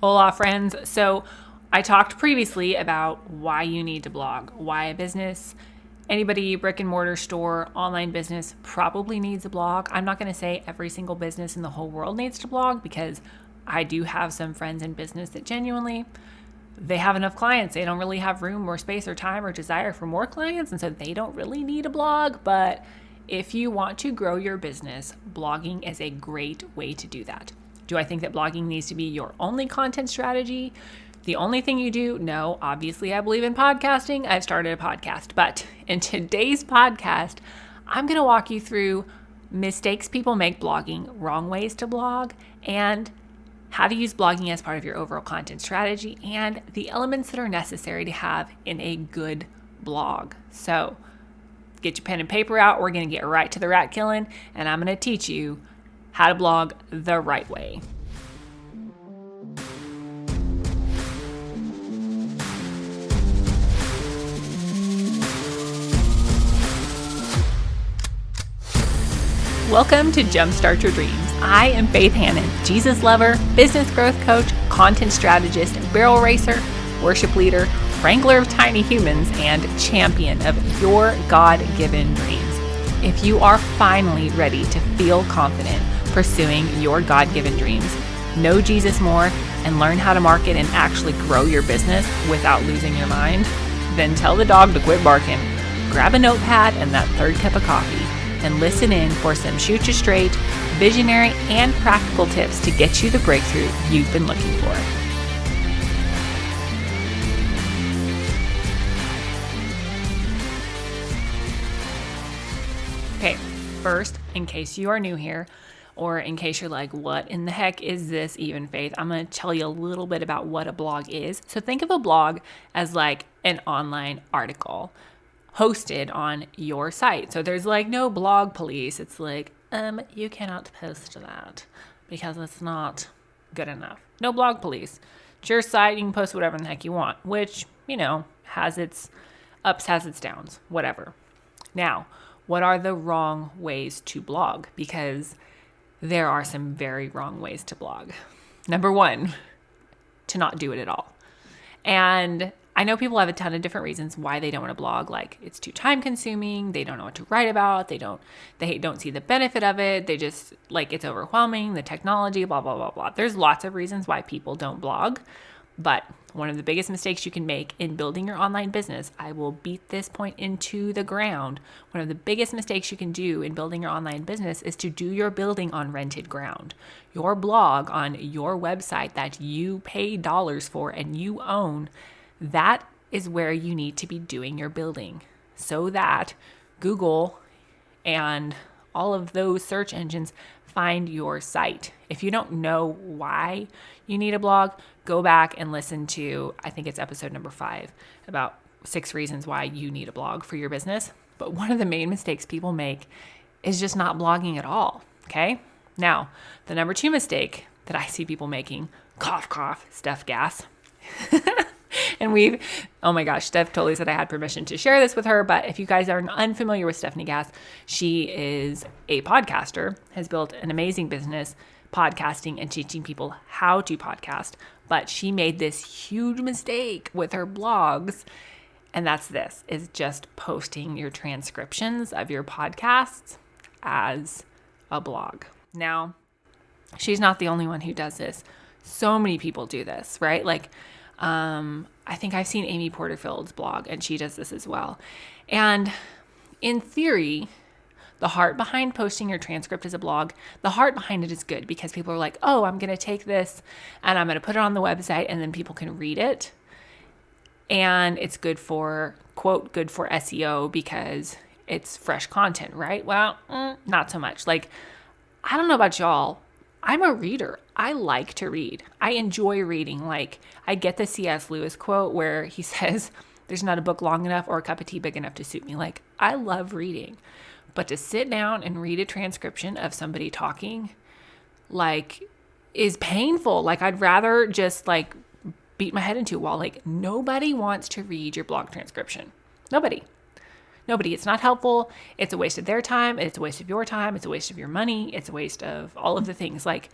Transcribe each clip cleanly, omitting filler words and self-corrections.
Hola, friends. So I talked previously about why you need to blog, why a business, anybody, brick and mortar store, online business probably needs a blog. I'm not going to say every single business in the whole world needs to blog because I do have some friends in business that genuinely they have enough clients. They don't really have room or space or time or desire for more clients. And so they don't really need a blog. But if you want to grow your business, blogging is a great way to do that. Do I think that blogging needs to be your only content strategy? The only thing you do? No, obviously I believe in podcasting. I've started a podcast, but in today's podcast, I'm going to walk you through mistakes people make blogging, wrong ways to blog, and how to use blogging as part of your overall content strategy, and the elements that are necessary to have in a good blog. So get your pen and paper out. We're going to get right to the rat killing, and I'm going to teach you how to blog the right way. Welcome to Jumpstart Your Dreams. I am Faith Hannon, Jesus lover, business growth coach, content strategist, barrel racer, worship leader, wrangler of tiny humans, and champion of your God-given dreams. If you are finally ready to feel confident pursuing your God-given dreams, know Jesus more, and learn how to market and actually grow your business without losing your mind, then tell the dog to quit barking, grab a notepad and that third cup of coffee, and listen in for some shoot you straight, visionary, and practical tips to get you the breakthrough you've been looking for. Okay, first, in case you are new here, or in case you're like, what in the heck is this even, Faith? I'm going to tell you a little bit about what a blog is. So think of a blog as like an online article hosted on your site. So there's like no blog police. It's like, you cannot post that because it's not good enough. No blog police. It's your site. You can post whatever the heck you want, which, has its ups, has its downs, whatever. Now, what are the wrong ways to blog? Because there are some very wrong ways to blog. Number one, to not do it at all. And I know people have a ton of different reasons why they don't want to blog. Like it's too time consuming. They don't know what to write about. They don't see the benefit of it. They just like it's overwhelming, the technology, blah, blah, blah, blah. There's lots of reasons why people don't blog. But one of the biggest mistakes you can make in building your online business, I will beat this point into the ground. One of the biggest mistakes you can do in building your online business is to do your building on rented ground. Your blog on your website that you pay dollars for and you own, that is where you need to be doing your building so that Google and all of those search engines find your site. If you don't know why you need a blog, go back and listen to, I think it's episode number 5, about 6 reasons why you need a blog for your business. But one of the main mistakes people make is just not blogging at all, okay? Now, the number 2 mistake that I see people making, cough, cough, Steph gas. And oh my gosh, Steph totally said I had permission to share this with her. But if you guys are unfamiliar with Stephanie Gass, she is a podcaster, has built an amazing business podcasting and teaching people how to podcast. But she made this huge mistake with her blogs. And that's this, is just posting your transcriptions of your podcasts as a blog. Now, she's not the only one who does this. So many people do this, right? Like, I think I've seen Amy Porterfield's blog and she does this as well. And in theory, the heart behind posting your transcript as a blog, the heart behind it is good because people are like, oh, I'm going to take this and I'm going to put it on the website and then people can read it. And it's good for, quote, good for SEO because it's fresh content, right? Well, not so much. Like, I don't know about y'all. I'm a reader. I like to read. I enjoy reading. Like, I get the C.S. Lewis quote where he says, there's not a book long enough or a cup of tea big enough to suit me. Like, I love reading. But to sit down and read a transcription of somebody talking, like, is painful. Like, I'd rather just, like, beat my head into a wall. Like, nobody wants to read your blog transcription. Nobody. It's not helpful. It's a waste of their time. It's a waste of your time. It's a waste of your money. It's a waste of all of the things. Like,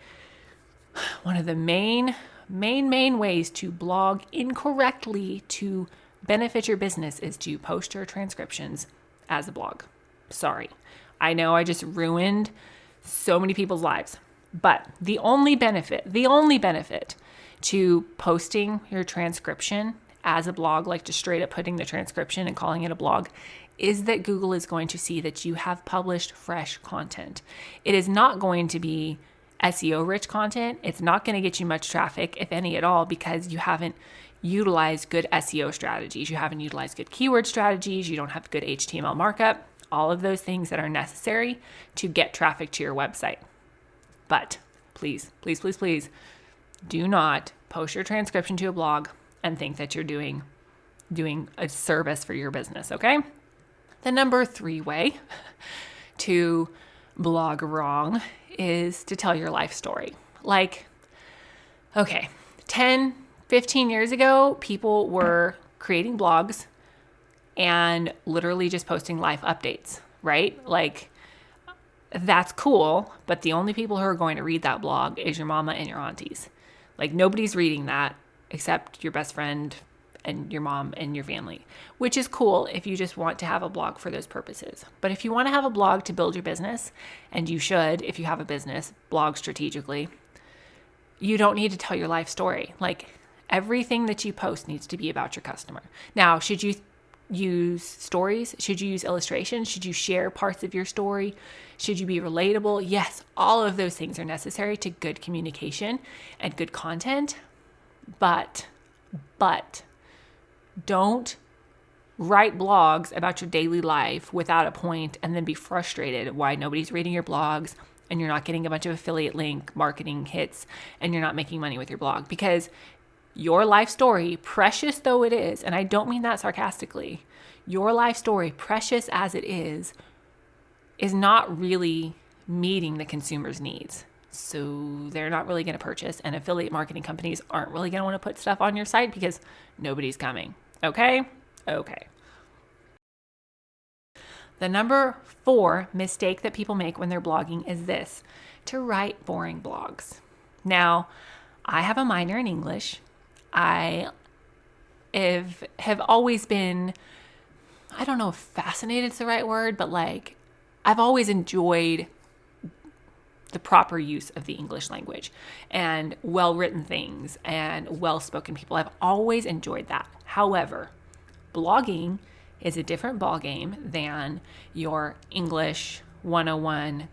one of the main main ways to blog incorrectly to benefit your business is to post your transcriptions as a blog. Sorry. I know I just ruined so many people's lives, but the only benefit to posting your transcription as a blog, like just straight up putting the transcription and calling it a blog, is that Google is going to see that you have published fresh content. It is not going to be SEO rich content. It's not going to get you much traffic, if any at all, because you haven't utilized good SEO strategies. You haven't utilized good keyword strategies. You don't have good HTML markup, all of those things that are necessary to get traffic to your website. But please, please, please, please do not post your transcription to a blog and think that you're doing a service for your business, okay? The number 3 way to blog wrong is to tell your life story. Like, okay, 10, 15 years ago, people were creating blogs and literally just posting life updates, right? Like, that's cool, but the only people who are going to read that blog is your mama and your aunties. Like, nobody's reading that except your best friend and your mom and your family, which is cool if you just want to have a blog for those purposes. But if you want to have a blog to build your business, and you should, if you have a business, blog strategically, you don't need to tell your life story. Like, everything that you post needs to be about your customer. Now, should you use stories? Should you use illustrations? Should you share parts of your story? Should you be relatable? Yes, all of those things are necessary to good communication and good content. But don't write blogs about your daily life without a point and then be frustrated why nobody's reading your blogs and you're not getting a bunch of affiliate link marketing hits and you're not making money with your blog. Because your life story, precious though it is, and I don't mean that sarcastically, your life story, precious as it is not really meeting the consumer's needs. So they're not really going to purchase, and affiliate marketing companies aren't really going to want to put stuff on your site because nobody's coming. Okay? Okay. The number 4 mistake that people make when they're blogging is this: to write boring blogs. Now, I have a minor in English. I have always been, I don't know if fascinated is the right word, but like, I've always enjoyed the proper use of the English language and well-written things and well-spoken people. I've always enjoyed that. However, blogging is a different ballgame than your English 101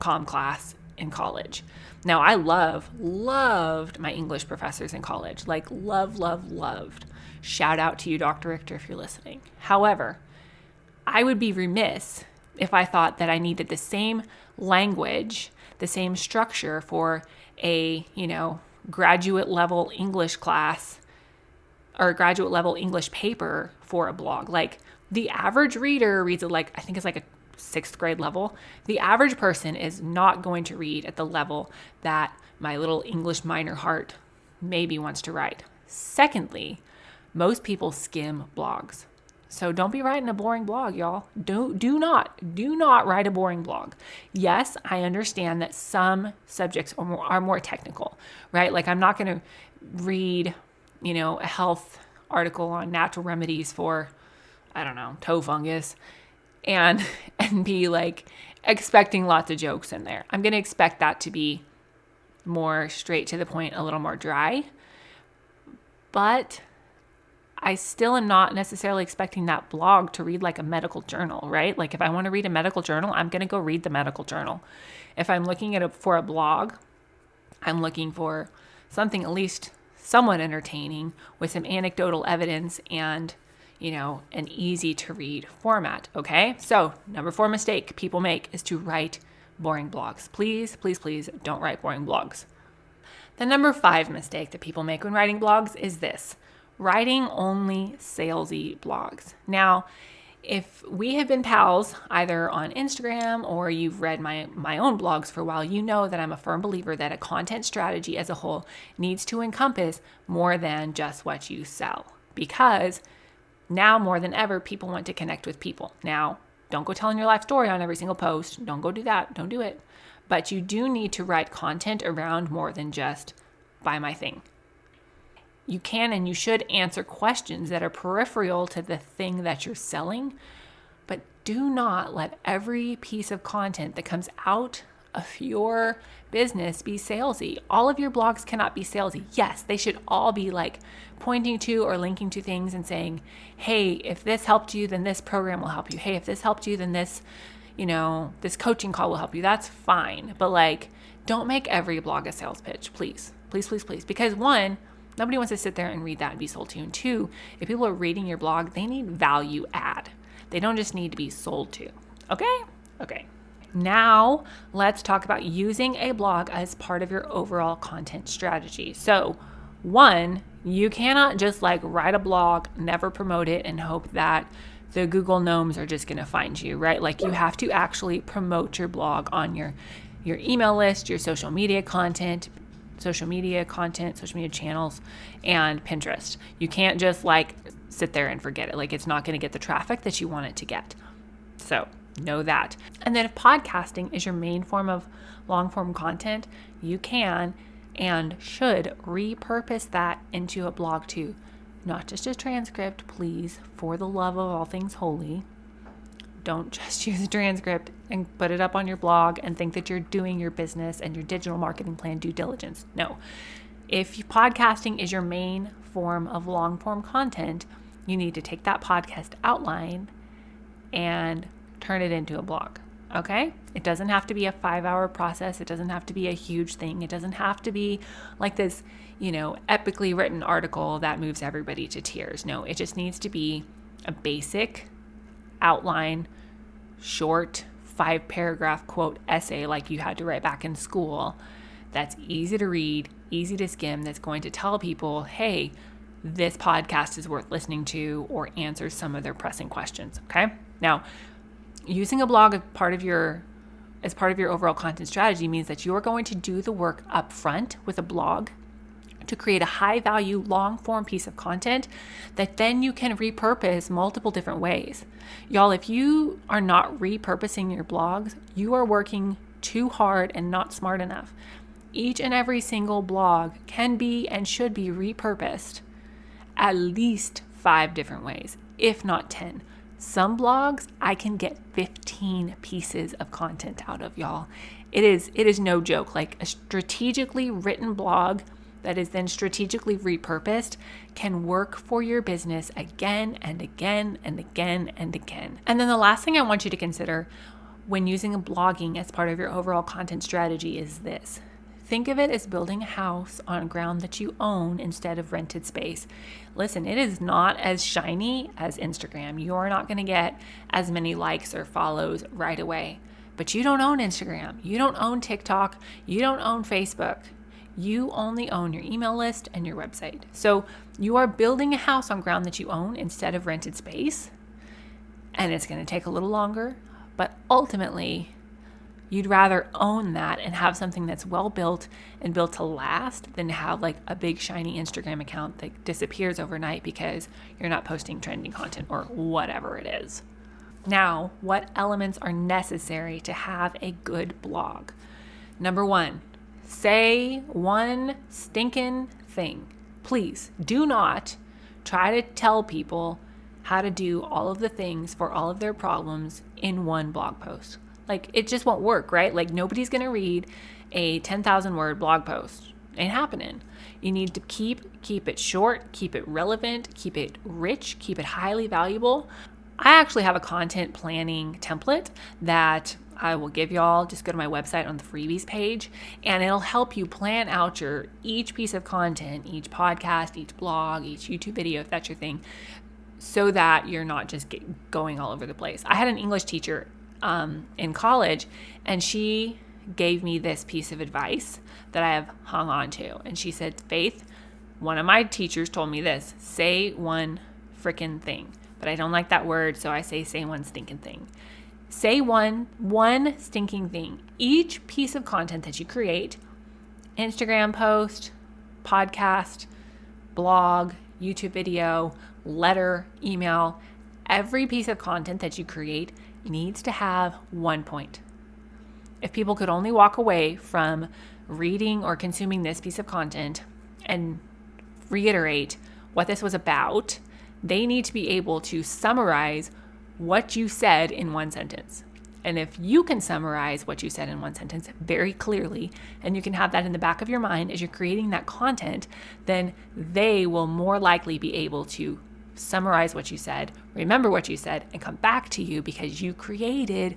comm class in college. Now, I loved my English professors in college. Like, loved. Shout out to you, Dr. Richter, if you're listening. However, I would be remiss if I thought that I needed the same language, the same structure for a, graduate level English class or graduate level English paper for a blog. Like, the average reader reads it like, I think it's like a 6th grade level. The average person is not going to read at the level that my little English minor heart maybe wants to write. Secondly, most people skim blogs. So don't be writing a boring blog, y'all. Do not write a boring blog. Yes, I understand that some subjects are more technical, right? Like, I'm not going to read, a health article on natural remedies for, I don't know, toe fungus and be like expecting lots of jokes in there. I'm going to expect that to be more straight to the point, a little more dry. But I still am not necessarily expecting that blog to read like a medical journal, right? Like, if I want to read a medical journal, I'm going to go read the medical journal. If I'm looking for a blog, I'm looking for something at least somewhat entertaining with some anecdotal evidence and, an easy to read format. Okay. So number 4 mistake people make is to write boring blogs. Please, please, please don't write boring blogs. The number 5 mistake that people make when writing blogs is this: writing only salesy blogs. Now, if we have been pals either on Instagram or you've read my own blogs for a while, you know that I'm a firm believer that a content strategy as a whole needs to encompass more than just what you sell. Because now more than ever, people want to connect with people. Now, don't go telling your life story on every single post. Don't go do that. Don't do it. But you do need to write content around more than just buy my thing. you can and you should answer questions that are peripheral to the thing that you're selling, but do not let every piece of content that comes out of your business be salesy. All of your blogs cannot be salesy. Yes, they should all be like pointing to or linking to things and saying, hey, if this helped you, then this program will help you. Hey, if this helped you, then this, this coaching call will help you. That's fine. But like, don't make every blog a sales pitch, please. Please, please, please. Because one, nobody wants to sit there and read that and be sold to. And two, if people are reading your blog, they need value add. They don't just need to be sold to. Okay. Now let's talk about using a blog as part of your overall content strategy. So one, you cannot just like write a blog, never promote it, and hope that the Google gnomes are just going to find you, right? Like you have to actually promote your blog on your email list, your social media channels, and Pinterest. You can't just like sit there and forget it. Like it's not going to get the traffic that you want it to get. So know that. And then if podcasting is your main form of long form content, you can and should repurpose that into a blog too. Not just a transcript, please, for the love of all things holy. Don't just use a transcript and put it up on your blog and think that you're doing your business and your digital marketing plan due diligence. No. If podcasting is your main form of long form content, you need to take that podcast outline and turn it into a blog. Okay? It doesn't have to be a 5-hour process. It doesn't have to be a huge thing. It doesn't have to be like this, epically written article that moves everybody to tears. No, it just needs to be a basic outline, short 5-paragraph quote essay like you had to write back in school. That's easy to read, easy to skim, that's going to tell people, hey, this podcast is worth listening to, or answers some of their pressing questions. Okay? Now, using a blog as part of your overall content strategy means that you're going to do the work up front with a blog to create a high value, long form piece of content that then you can repurpose multiple different ways. Y'all, if you are not repurposing your blogs, you are working too hard and not smart enough. Each and every single blog can be and should be repurposed at least 5 different ways, if not 10. Some blogs I can get 15 pieces of content out of, y'all. It is no joke. Like a strategically written blog that is then strategically repurposed can work for your business again and again and again and again. And then the last thing I want you to consider when using blogging as part of your overall content strategy is this. Think of it as building a house on ground that you own instead of rented space. Listen, it is not as shiny as Instagram. You're not going to get as many likes or follows right away. But you don't own Instagram. You don't own TikTok. You don't own Facebook. You only own your email list and your website. So you are building a house on ground that you own instead of rented space. And it's going to take a little longer, but ultimately, you'd rather own that and have something that's well built and built to last than have like a big shiny Instagram account that disappears overnight because you're not posting trending content or whatever it is. Now, what elements are necessary to have a good blog? Number 1, say one stinking thing. Please do not try to tell people how to do all of the things for all of their problems in one blog post. Like, it just won't work, right? Like, nobody's going to read a 10,000 word blog post. Ain't happening. You need to keep it short, keep it relevant, keep it rich, keep it highly valuable. I actually have a content planning template that I will give y'all. Just go to my website on the freebies page, and it'll help you plan out each piece of content, each podcast, each blog, each YouTube video, if that's your thing, so that you're not just going all over the place. I had an English teacher in college, and she gave me this piece of advice that I have hung on to. And she said, Faith, one of my teachers told me this: say one frickin' thing. But I don't like that word, so I say one stinking thing. Say one stinking thing. Each piece of content that you create, Instagram post, podcast, blog, YouTube video, letter, email, every piece of content that you create needs to have one point. If people could only walk away from reading or consuming this piece of content and reiterate what this was about, they need to be able to summarize what you said in one sentence. And if you can summarize what you said in one sentence very clearly, and you can have that in the back of your mind as you're creating that content, then they will more likely be able to summarize what you said, remember what you said, and come back to you because you created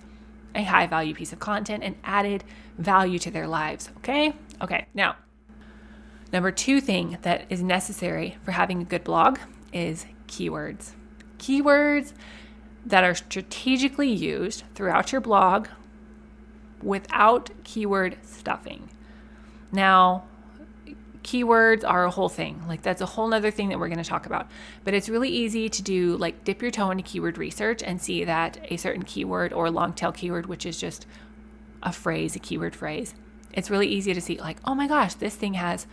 a high value piece of content and added value to their lives. Okay. Now, number 2 thing that is necessary for having a good blog is keywords. Keywords that are strategically used throughout your blog without keyword stuffing. Now, keywords are a whole thing. Like, that's a whole nother thing that we're going to talk about. But it's really easy to do, like, dip your toe into keyword research and see that a certain keyword or long tail keyword, which is just a phrase, a keyword phrase, it's really easy to see, like, oh my gosh, this thing has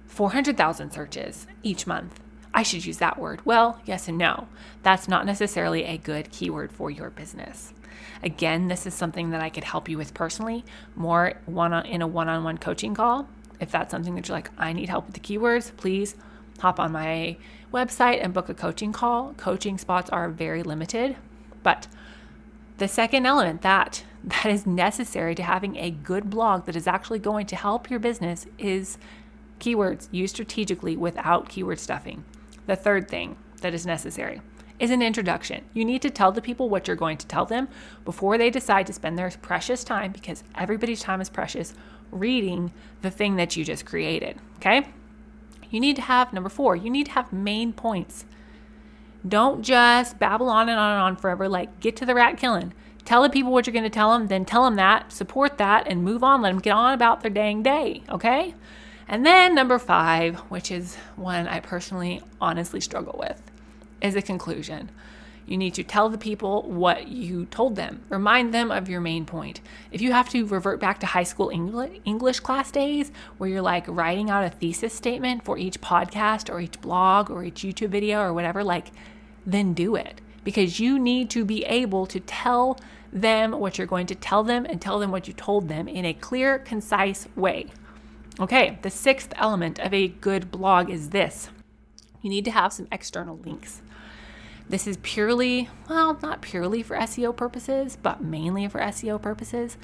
400,000 searches each month. I should use that word. Well, yes and no. That's not necessarily a good keyword for your business. Again, this is something that I could help you with personally, more in a one-on-one coaching call. If that's something that you're like, I need help with the keywords, please hop on my website and book a coaching call. Coaching spots are very limited. But the second element that is necessary to having a good blog that is actually going to help your business is keywords used strategically without keyword stuffing. The third thing that is necessary is an introduction. You need to tell the people what you're going to tell them before they decide to spend their precious time, because everybody's time is precious, reading the thing that you just created. Okay? You need to have, number 4, you need to have main points. Don't just babble on and on and on forever. Like, get to the rat killing. Tell the people what you're going to tell them, then tell them that, support that, and move on. Let them get on about their dang day. Okay? And then number 5, which is one I personally honestly struggle with, is a conclusion. You need to tell the people what you told them. Remind them of your main point. If you have to revert back to high school English class days where you're like writing out a thesis statement for each podcast or each blog or each YouTube video or whatever, like, then do it. Because you need to be able to tell them what you're going to tell them and tell them what you told them in a clear, concise way. Okay, the 6th element of a good blog is this. You need to have some external links. This is purely, well, not purely for SEO purposes, but mainly for SEO purposes.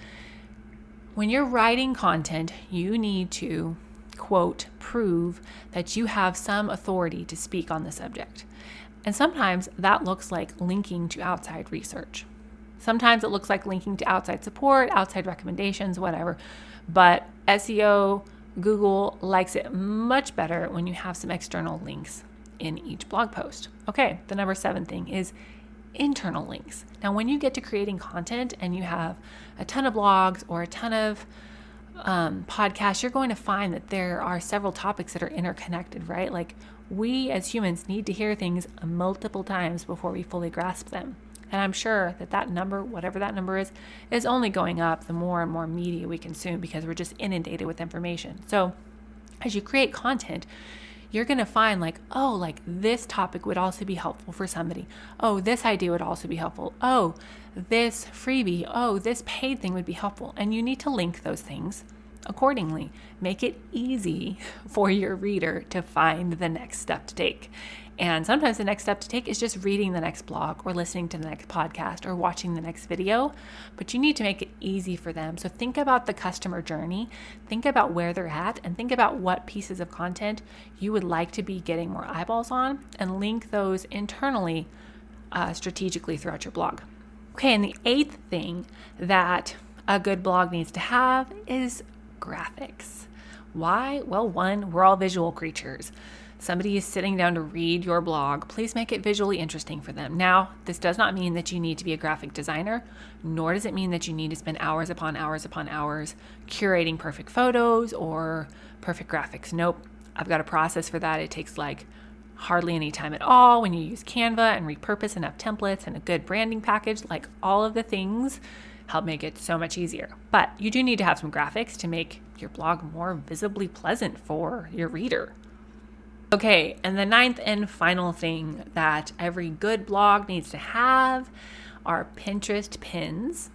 When you're writing content, you need to, quote, prove that you have some authority to speak on the subject. And sometimes that looks like linking to outside research. Sometimes it looks like linking to outside support, outside recommendations, whatever. But SEO, Google likes it much better when you have some external links in each blog post. Okay, the number 7 thing is internal links. Now, when you get to creating content and you have a ton of blogs or a ton of podcasts, you're going to find that there are several topics that are interconnected, right? Like, we as humans need to hear things multiple times before we fully grasp them. And I'm sure that number, whatever that number is only going up the more and more media we consume because we're just inundated with information. So as you create content, you're going to find like, oh, like this topic would also be helpful for somebody. Oh, this idea would also be helpful. Oh, this freebie. Oh, this paid thing would be helpful. And you need to link those things accordingly. Make it easy for your reader to find the next step to take. And sometimes the next step to take is just reading the next blog or listening to the next podcast or watching the next video, but you need to make it easy for them. So think about the customer journey, think about where they're at, and think about what pieces of content you would like to be getting more eyeballs on, and link those internally strategically throughout your blog. Okay, and the 8th thing that a good blog needs to have is graphics. Why? Well, 1, we're all visual creatures. Somebody is sitting down to read your blog, please make it visually interesting for them. Now, this does not mean that you need to be a graphic designer, nor does it mean that you need to spend hours upon hours upon hours curating perfect photos or perfect graphics. Nope, I've got a process for that. It takes like hardly any time at all when you use Canva and repurpose enough templates and a good branding package. Like, all of the things help make it so much easier. But you do need to have some graphics to make your blog more visibly pleasant for your reader. Okay, and the 9th and final thing that every good blog needs to have are Pinterest pins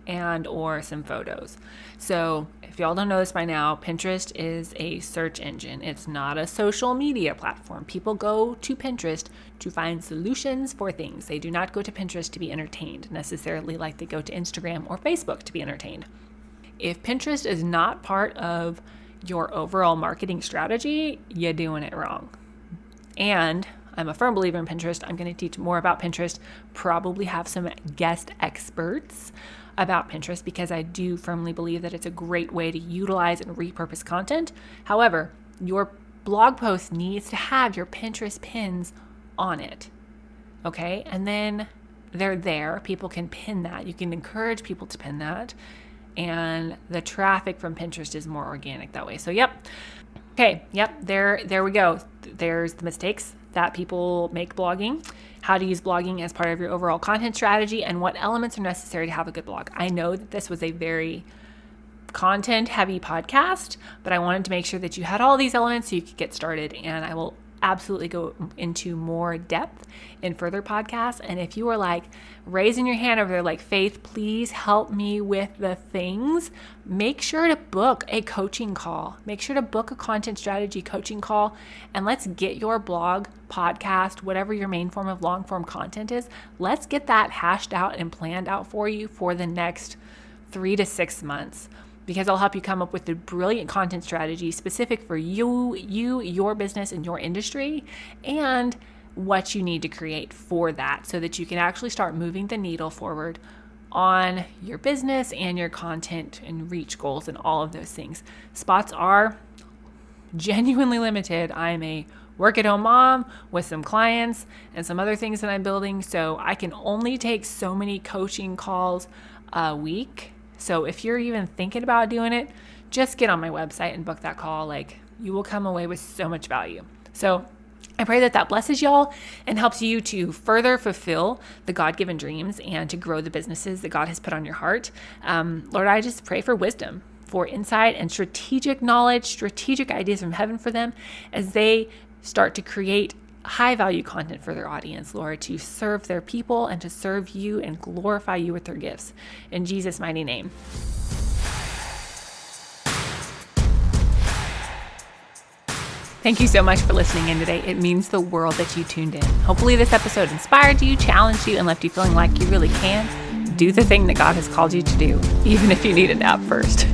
and or some photos. So if y'all don't know this by now, Pinterest is a search engine. It's not a social media platform. People go to Pinterest to find solutions for things. They do not go to Pinterest to be entertained necessarily like they go to Instagram or Facebook to be entertained. If Pinterest is not part of your overall marketing strategy, you're doing it wrong. And I'm a firm believer in Pinterest. I'm going to teach more about Pinterest, probably have some guest experts about Pinterest, because I do firmly believe that it's a great way to utilize and repurpose content. However, your blog post needs to have your Pinterest pins on it. Okay? And then they're there. People can pin that. You can encourage people to pin that. And the traffic from Pinterest is more organic that way. So, there we go. There's the mistakes that people make blogging, how to use blogging as part of your overall content strategy, and what elements are necessary to have a good blog. I know that this was a very content-heavy podcast, but I wanted to make sure that you had all these elements so you could get started, and I will absolutely go into more depth in further podcasts. And if you are like raising your hand over there like, Faith, please help me with the things, make sure to book a coaching call. Make sure to book a content strategy coaching call, and let's get your blog, podcast, whatever your main form of long form content is, let's get that hashed out and planned out for you for the next 3 to 6 months. Because I'll help you come up with a brilliant content strategy specific for you, your business, and your industry, and what you need to create for that so that you can actually start moving the needle forward on your business and your content and reach goals and all of those things. Spots are genuinely limited. I'm a work-at-home mom with some clients and some other things that I'm building, so I can only take so many coaching calls a week. So if you're even thinking about doing it, just get on my website and book that call. Like, you will come away with so much value. So I pray that blesses y'all and helps you to further fulfill the God-given dreams and to grow the businesses that God has put on your heart. Lord, I just pray for wisdom, for insight and strategic knowledge, strategic ideas from heaven for them as they start to create high-value content for their audience, Lord, to serve their people and to serve you and glorify you with their gifts. In Jesus' mighty name. Thank you so much for listening in today. It means the world that you tuned in. Hopefully this episode inspired you, challenged you, and left you feeling like you really can do the thing that God has called you to do, even if you need a nap first.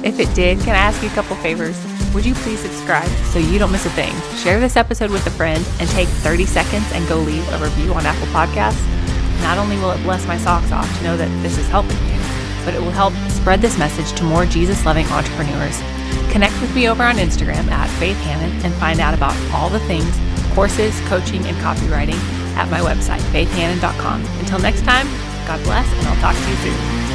If it did, can I ask you a couple favors? Would you please subscribe so you don't miss a thing? Share this episode with a friend and take 30 seconds and go leave a review on Apple Podcasts. Not only will it bless my socks off to know that this is helping you, but it will help spread this message to more Jesus-loving entrepreneurs. Connect with me over on Instagram at Faith Hannon and find out about all the things, courses, coaching, and copywriting at my website, faithhannon.com. Until next time, God bless, and I'll talk to you soon.